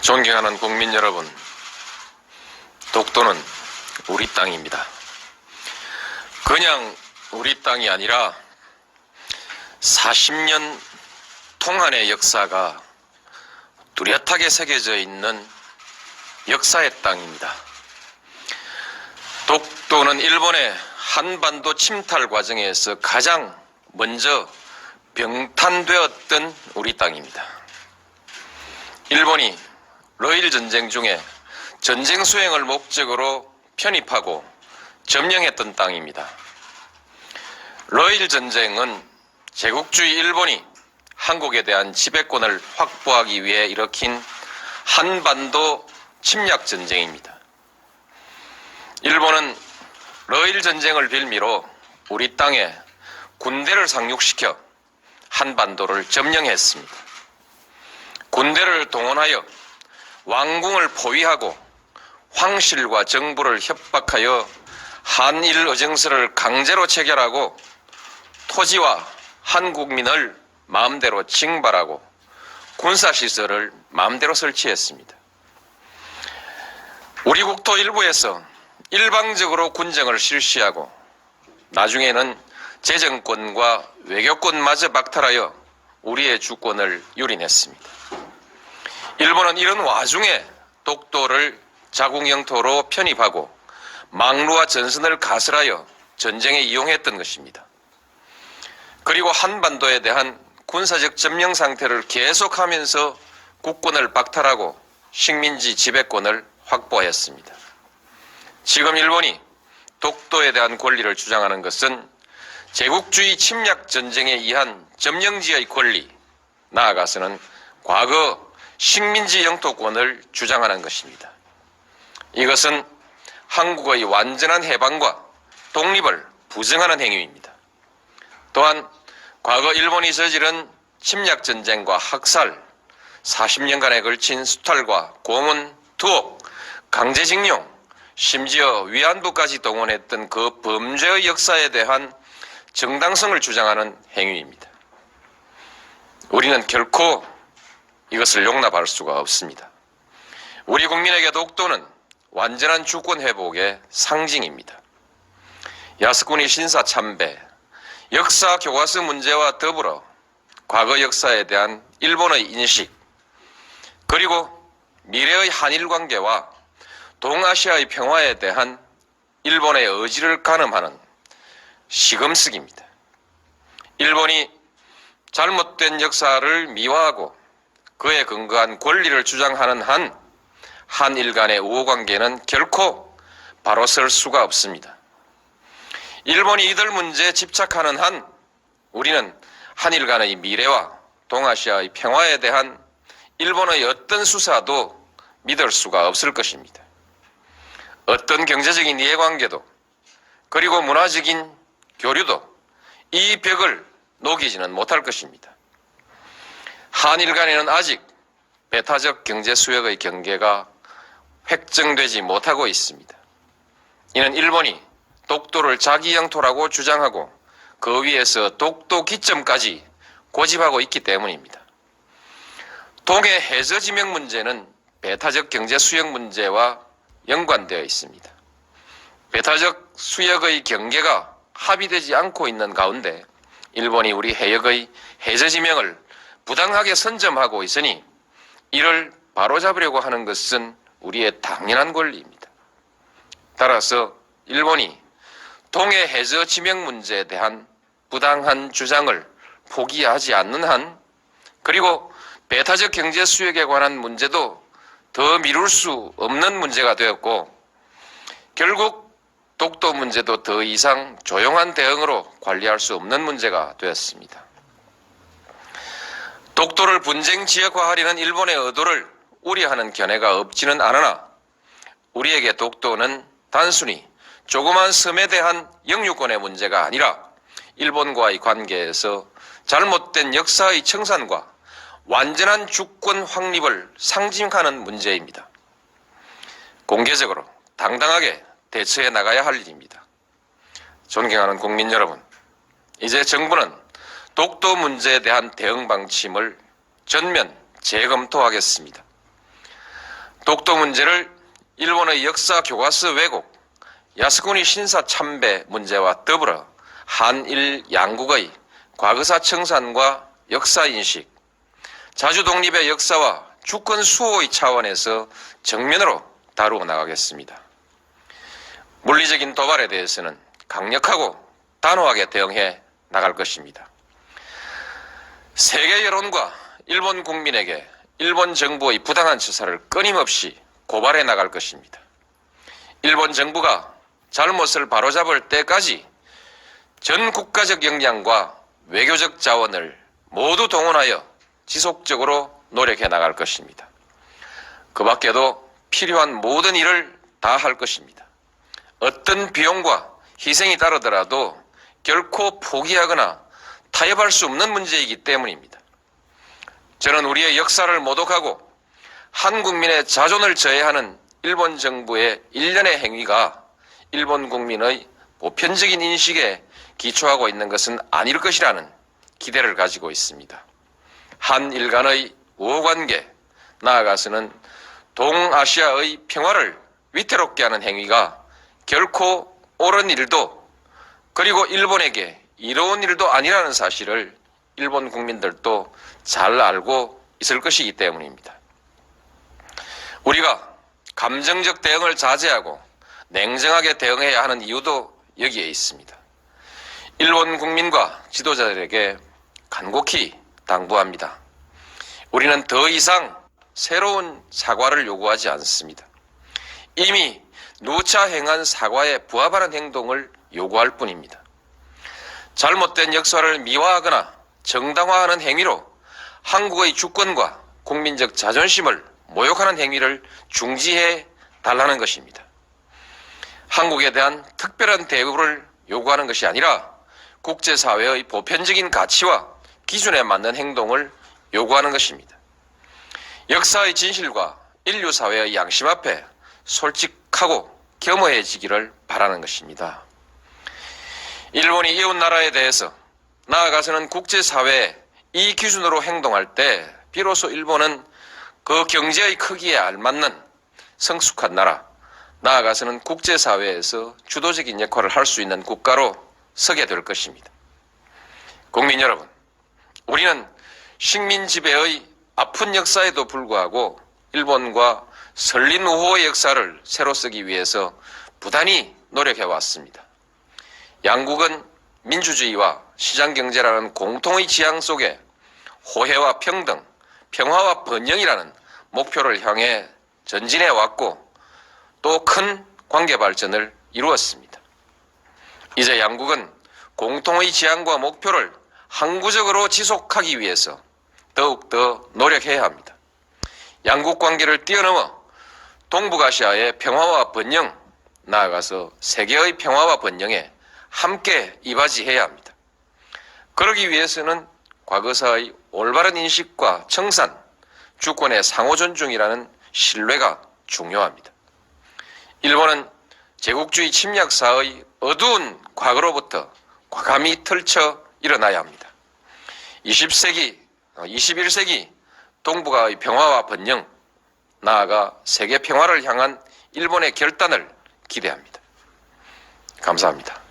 존경하는 국민 여러분, 독도는 우리 땅입니다. 그냥 우리 땅이 아니라 40년 통한의 역사가 뚜렷하게 새겨져 있는 역사의 땅입니다. 독도는 일본의 한반도 침탈 과정에서 가장 먼저 병탄되었던 우리 땅입니다. 일본이 러일 전쟁 중에 전쟁 수행을 목적으로 편입하고 점령했던 땅입니다. 러일 전쟁은 제국주의 일본이 한국에 대한 지배권을 확보하기 위해 일으킨 한반도 침략 전쟁입니다. 일본은 러일 전쟁을 빌미로 우리 땅에 군대를 상륙시켜 한반도를 점령했습니다. 군대를 동원하여 왕궁을 포위하고 황실과 정부를 협박하여 한일 의정서를 강제로 체결하고 토지와 한국민을 마음대로 징발하고 군사시설을 마음대로 설치했습니다. 우리 국토 일부에서 일방적으로 군정을 실시하고 나중에는 재정권과 외교권마저 박탈하여 우리의 주권을 유린했습니다. 일본은 이런 와중에 독도를 자국 영토로 편입하고 망루와 전선을 가설하여 전쟁에 이용했던 것입니다. 그리고 한반도에 대한 군사적 점령 상태를 계속하면서 국권을 박탈하고 식민지 지배권을 확보했습니다. 지금 일본이 독도에 대한 권리를 주장하는 것은 제국주의 침략 전쟁에 의한 점령지의 권리, 나아가서는 과거 식민지 영토권을 주장하는 것입니다. 이것은 한국의 완전한 해방과 독립을 부정하는 행위입니다. 또한 과거 일본이 저지른 침략 전쟁과 학살, 40년간에 걸친 수탈과 고문, 투옥, 강제징용, 심지어 위안부까지 동원했던 그 범죄의 역사에 대한 정당성을 주장하는 행위입니다. 우리는 결코 이것을 용납할 수가 없습니다. 우리 국민에게 독도는 완전한 주권 회복의 상징입니다. 야스쿠니 신사 참배, 역사 교과서 문제와 더불어 과거 역사에 대한 일본의 인식, 그리고 미래의 한일 관계와 동아시아의 평화에 대한 일본의 의지를 가늠하는 시금석입니다. 일본이 잘못된 역사를 미화하고 그에 근거한 권리를 주장하는 한 한일 간의 우호관계는 결코 바로 설 수가 없습니다. 일본이 이들 문제에 집착하는 한 우리는 한일 간의 미래와 동아시아의 평화에 대한 일본의 어떤 수사도 믿을 수가 없을 것입니다. 어떤 경제적인 이해관계도 그리고 문화적인 교류도 이 벽을 녹이지는 못할 것입니다. 한일 간에는 아직 배타적 경제 수역의 경계가 획정되지 못하고 있습니다. 이는 일본이 독도를 자기 영토라고 주장하고 그 위에서 독도 기점까지 고집하고 있기 때문입니다. 동해 해저 지명 문제는 배타적 경제 수역 문제와 연관되어 있습니다. 배타적 수역의 경계가 합의되지 않고 있는 가운데 일본이 우리 해역의 해저 지명을 부당하게 선점하고 있으니 이를 바로잡으려고 하는 것은 우리의 당연한 권리입니다. 따라서 일본이 동해 해저 지명 문제에 대한 부당한 주장을 포기하지 않는 한, 그리고 배타적 경제 수역에 관한 문제도 더 미룰 수 없는 문제가 되었고, 결국 독도 문제도 더 이상 조용한 대응으로 관리할 수 없는 문제가 되었습니다. 독도를 분쟁 지역화하려는 일본의 의도를 우려하는 견해가 없지는 않으나 우리에게 독도는 단순히 조그만 섬에 대한 영유권의 문제가 아니라 일본과의 관계에서 잘못된 역사의 청산과 완전한 주권 확립을 상징하는 문제입니다. 공개적으로 당당하게 대처해 나가야 할 일입니다. 존경하는 국민 여러분, 이제 정부는 독도 문제에 대한 대응 방침을 전면 재검토하겠습니다. 독도 문제를 일본의 역사 교과서 왜곡, 야스쿠니 신사 참배 문제와 더불어 한일 양국의 과거사 청산과 역사 인식, 자주 독립의 역사와 주권 수호의 차원에서 정면으로 다루어 나가겠습니다. 물리적인 도발에 대해서는 강력하고 단호하게 대응해 나갈 것입니다. 세계 여론과 일본 국민에게 일본 정부의 부당한 처사를 끊임없이 고발해 나갈 것입니다. 일본 정부가 잘못을 바로잡을 때까지 전 국가적 역량과 외교적 자원을 모두 동원하여 지속적으로 노력해 나갈 것입니다. 그 밖에도 필요한 모든 일을 다 할 것입니다. 어떤 비용과 희생이 따르더라도 결코 포기하거나 타협할 수 없는 문제이기 때문입니다. 저는 우리의 역사를 모독하고 한 국민의 자존을 저해하는 일본 정부의 일련의 행위가 일본 국민의 보편적인 인식에 기초하고 있는 것은 아닐 것이라는 기대를 가지고 있습니다. 한일 간의 우호관계, 나아가서는 동아시아의 평화를 위태롭게 하는 행위가 결코 옳은 일도 그리고 일본에게 이로운 일도 아니라는 사실을 일본 국민들도 잘 알고 있을 것이기 때문입니다. 우리가 감정적 대응을 자제하고 냉정하게 대응해야 하는 이유도 여기에 있습니다. 일본 국민과 지도자들에게 간곡히 당부합니다. 우리는 더 이상 새로운 사과를 요구하지 않습니다. 이미 누차 행한 사과에 부합하는 행동을 요구할 뿐입니다. 잘못된 역사를 미화하거나 정당화하는 행위로 한국의 주권과 국민적 자존심을 모욕하는 행위를 중지해 달라는 것입니다. 한국에 대한 특별한 대우를 요구하는 것이 아니라 국제사회의 보편적인 가치와 기준에 맞는 행동을 요구하는 것입니다. 역사의 진실과 인류사회의 양심 앞에 솔직하고 겸허해지기를 바라는 것입니다. 일본이 이웃나라에 대해서 나아가서는 국제사회에 이 기준으로 행동할 때 비로소 일본은 그 경제의 크기에 알맞는 성숙한 나라, 나아가서는 국제사회에서 주도적인 역할을 할 수 있는 국가로 서게 될 것입니다. 국민 여러분, 우리는 식민 지배의 아픈 역사에도 불구하고 일본과 설린 우호의 역사를 새로 쓰기 위해서 부단히 노력해 왔습니다. 양국은 민주주의와 시장경제라는 공통의 지향 속에 호혜와 평등, 평화와 번영이라는 목표를 향해 전진해 왔고 또 큰 관계 발전을 이루었습니다. 이제 양국은 공통의 지향과 목표를 항구적으로 지속하기 위해서 더욱더 노력해야 합니다. 양국 관계를 뛰어넘어 동북아시아의 평화와 번영, 나아가서 세계의 평화와 번영에 함께 이바지해야 합니다. 그러기 위해서는 과거사의 올바른 인식과 청산, 주권의 상호 존중이라는 신뢰가 중요합니다. 일본은 제국주의 침략사의 어두운 과거로부터 과감히 털쳐 일어나야 합니다. 20세기, 21세기 동북아의 평화와 번영, 나아가 세계 평화를 향한 일본의 결단을 기대합니다. 감사합니다.